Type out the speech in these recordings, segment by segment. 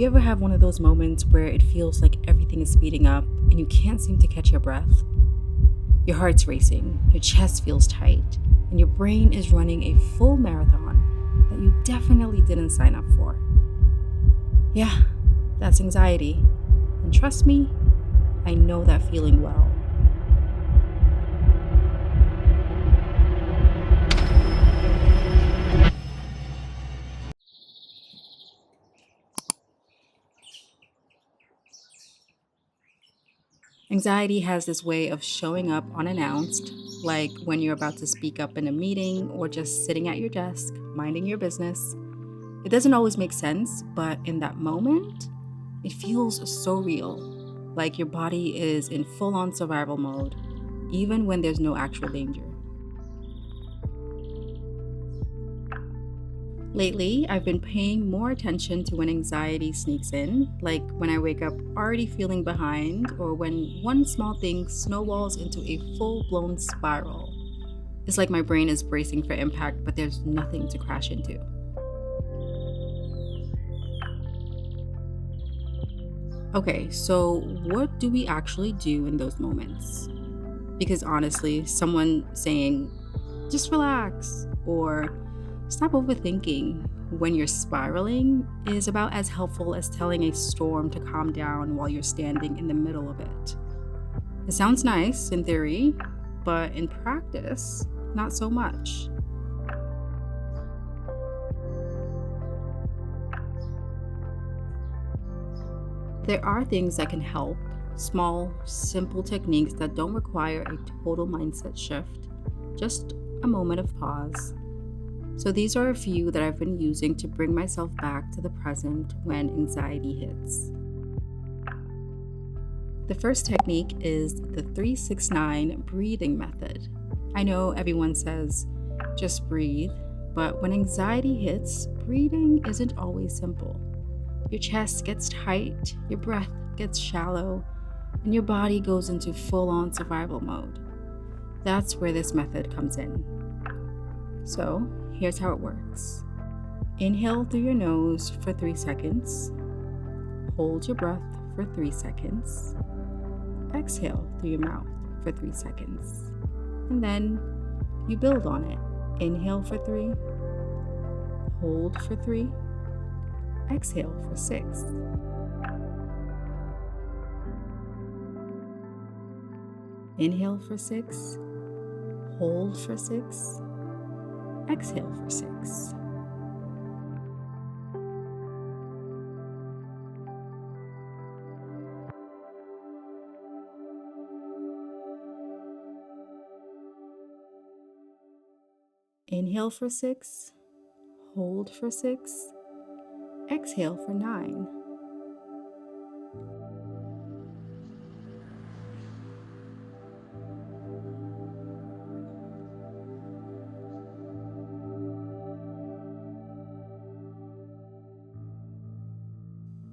you ever have one of those moments where it feels like everything is speeding up and you can't seem to catch your breath? Your heart's racing, your chest feels tight, and your brain is running a full marathon that you definitely didn't sign up for. Yeah, that's anxiety. And trust me, I know that feeling well. Anxiety has this way of showing up unannounced, like when you're about to speak up in a meeting or just sitting at your desk, minding your business. It doesn't always make sense, but in that moment, it feels so real, like your body is in full on survival mode, even when there's no actual danger. Lately, I've been paying more attention to when anxiety sneaks in, like when I wake up already feeling behind, or when one small thing snowballs into a full blown spiral. It's like my brain is bracing for impact, but there's nothing to crash into. Okay, so what do we actually do in those moments? Because honestly, someone saying, just relax, or stop overthinking when you're spiraling is about as helpful as telling a storm to calm down while you're standing in the middle of it. It sounds nice in theory, but in practice, not so much. There are things that can help, small, simple techniques that don't require a total mindset shift, just a moment of pause. So, these are a few that I've been using to bring myself back to the present when anxiety hits. The first technique is the 369 breathing method. I know everyone says just breathe, but when anxiety hits, breathing isn't always simple. Your chest gets tight, your breath gets shallow, and your body goes into full on survival mode. That's where this method comes in. So, here's how it works: inhale through your nose for 3 seconds, hold your breath for 3 seconds, exhale through your mouth for 3 seconds, and then you build on it. Inhale for 3, hold for 3, exhale for 6. Inhale for 6, hold for 6, exhale for 6. Inhale for 6, hold for 6, exhale for 9.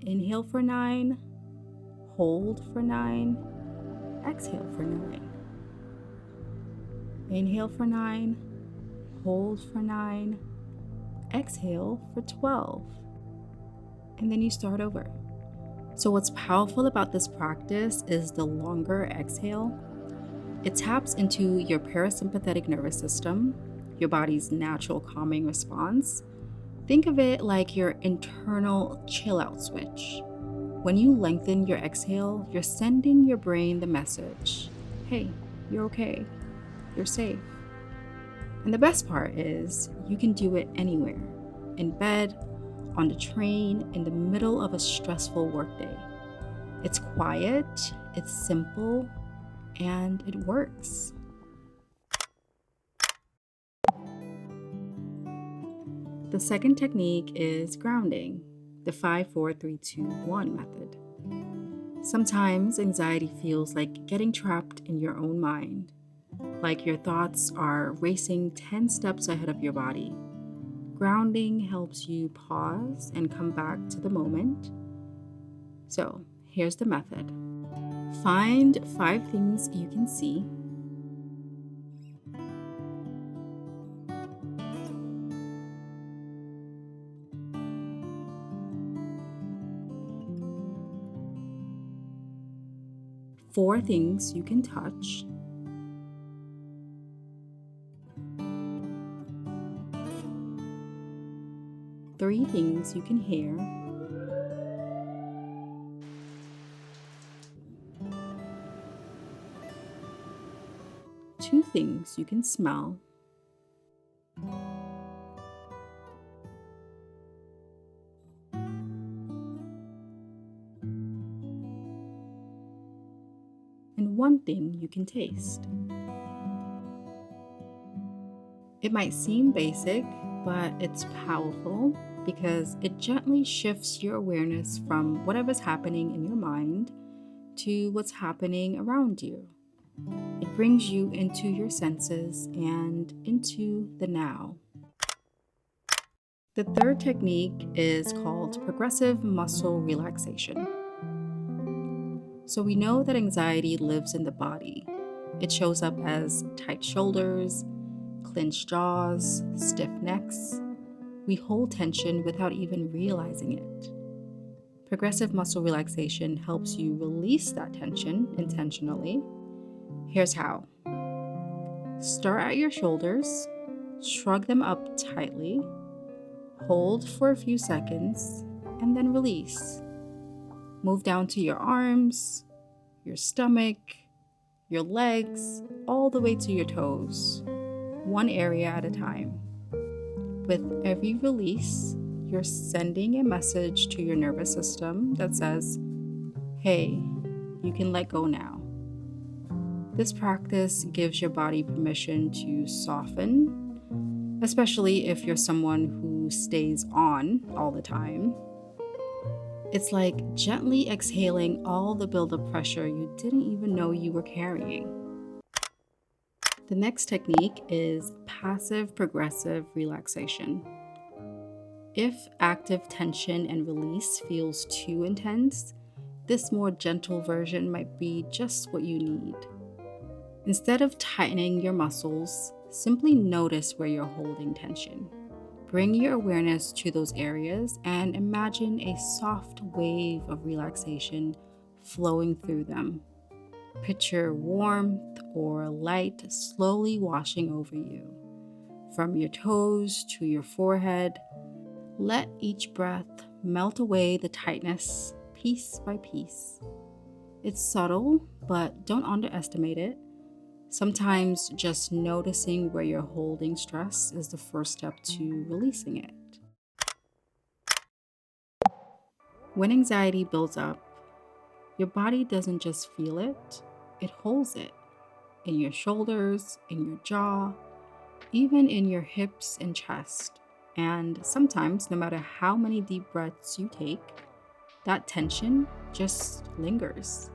Inhale for 9, hold for 9, exhale for 9. Inhale for 9, hold for 9, exhale for 12. And then you start over. So, what's powerful about this practice is the longer exhale. It taps into your parasympathetic nervous system, your body's natural calming response. Think of it like your internal chill out switch. When you lengthen your exhale, you're sending your brain the message: hey, you're okay, you're safe. And the best part is, you can do it anywhere: in bed, on the train, in the middle of a stressful workday. It's quiet, it's simple, and it works. The second technique is grounding, the 5-4-3-2-1 method. Sometimes anxiety feels like getting trapped in your own mind, like your thoughts are racing 10 steps ahead of your body. Grounding helps you pause and come back to the moment. So, here's the method: find 5 things you can see, 4 things you can touch, 3 things you can hear, 2 things you can smell, and 1 thing you can taste. It might seem basic, but it's powerful because it gently shifts your awareness from whatever's happening in your mind to what's happening around you. It brings you into your senses and into the now. The third technique is called progressive muscle relaxation. So we know that anxiety lives in the body. It shows up as tight shoulders, clenched jaws, stiff necks. We hold tension without even realizing it. Progressive muscle relaxation helps you release that tension intentionally. Here's how. Start at your shoulders, shrug them up tightly, hold for a few seconds, and then release. Move down to your arms, your stomach, your legs, all the way to your toes, one area at a time. With every release, you're sending a message to your nervous system that says, hey, you can let go now. This practice gives your body permission to soften, especially if you're someone who stays on all the time. It's like gently exhaling all the buildup pressure you didn't even know you were carrying. The next technique is passive progressive relaxation. If active tension and release feels too intense, this more gentle version might be just what you need. Instead of tightening your muscles, simply notice where you're holding tension. Bring your awareness to those areas and imagine a soft wave of relaxation flowing through them. Picture warmth or light slowly washing over you. From your toes to your forehead, let each breath melt away the tightness piece by piece. It's subtle, but don't underestimate it. Sometimes just noticing where you're holding stress is the first step to releasing it. When anxiety builds up, your body doesn't just feel it, it holds it in your shoulders, in your jaw, even in your hips and chest. And sometimes, no matter how many deep breaths you take, that tension just lingers.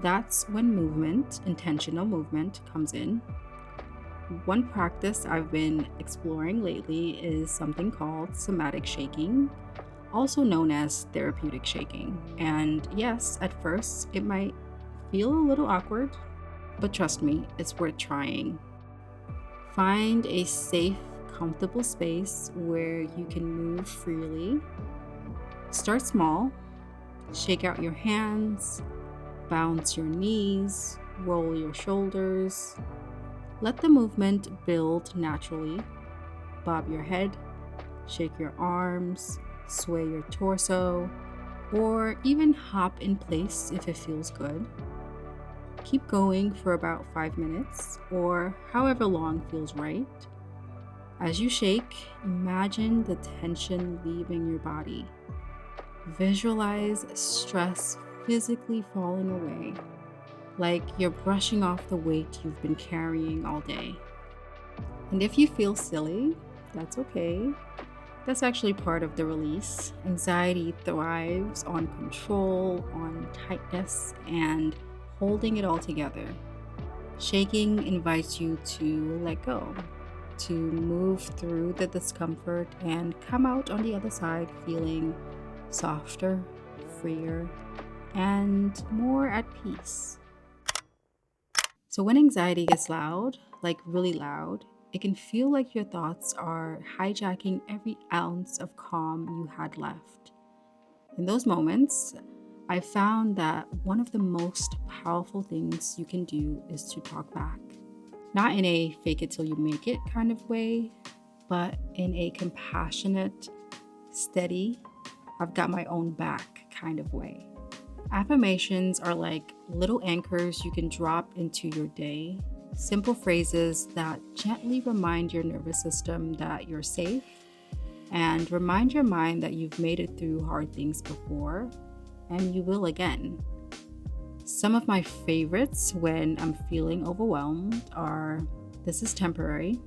That's when movement, intentional movement, comes in. One practice I've been exploring lately is something called somatic shaking, also known as therapeutic shaking. And yes, at first it might feel a little awkward, but trust me, it's worth trying. Find a safe, comfortable space where you can move freely. Start small, shake out your hands, bounce your knees, roll your shoulders. Let the movement build naturally. Bob your head, shake your arms, sway your torso, or even hop in place if it feels good. Keep going for about 5 minutes or however long feels right. As you shake, imagine the tension leaving your body. Visualize stress physically falling away, like you're brushing off the weight you've been carrying all day. And if you feel silly, that's okay. That's actually part of the release. Anxiety thrives on control, on tightness, and holding it all together. Shaking invites you to let go, to move through the discomfort and come out on the other side feeling softer, freer, and more at peace. So when anxiety gets loud, like really loud, it can feel like your thoughts are hijacking every ounce of calm you had left. In those moments, I found that one of the most powerful things you can do is to talk back. Not in a fake it till you make it kind of way, but in a compassionate, steady, I've got my own back kind of way. Affirmations are like little anchors you can drop into your day, simple phrases that gently remind your nervous system that you're safe and remind your mind that you've made it through hard things before and you will again. Some of my favorites when I'm feeling overwhelmed are: this is temporary,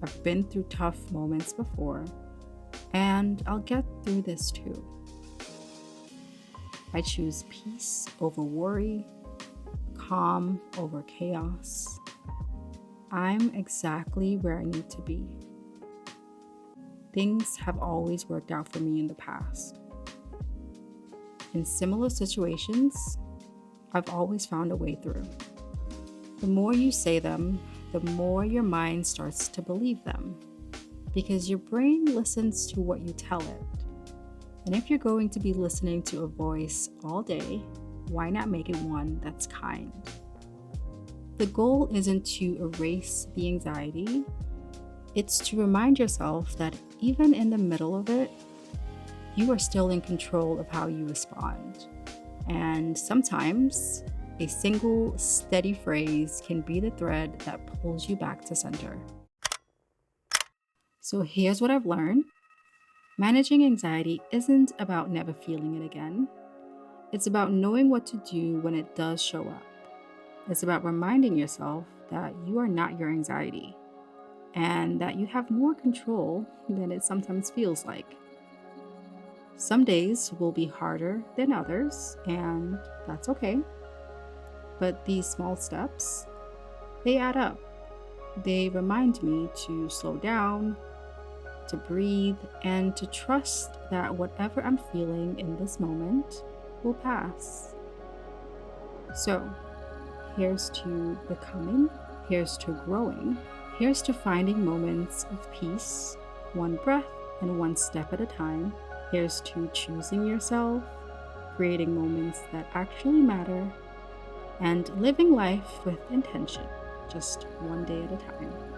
I've been through tough moments before, and I'll get through this too. I choose peace over worry, calm over chaos. I'm exactly where I need to be. Things have always worked out for me in the past. In similar situations, I've always found a way through. The more you say them, the more your mind starts to believe them, because your brain listens to what you tell it. And if you're going to be listening to a voice all day, why not make it one that's kind? The goal isn't to erase the anxiety, it's to remind yourself that even in the middle of it, you are still in control of how you respond. And sometimes a single steady phrase can be the thread that pulls you back to center. So here's what I've learned. Managing anxiety isn't about never feeling it again. It's about knowing what to do when it does show up. It's about reminding yourself that you are not your anxiety and that you have more control than it sometimes feels like. Some days will be harder than others, and that's okay. But these small steps, they add up. They remind me to slow down, to breathe, and to trust that whatever I'm feeling in this moment will pass. So, here's to becoming, here's to growing, here's to finding moments of peace, one breath and one step at a time. Here's to choosing yourself, creating moments that actually matter, and living life with intention, just one day at a time.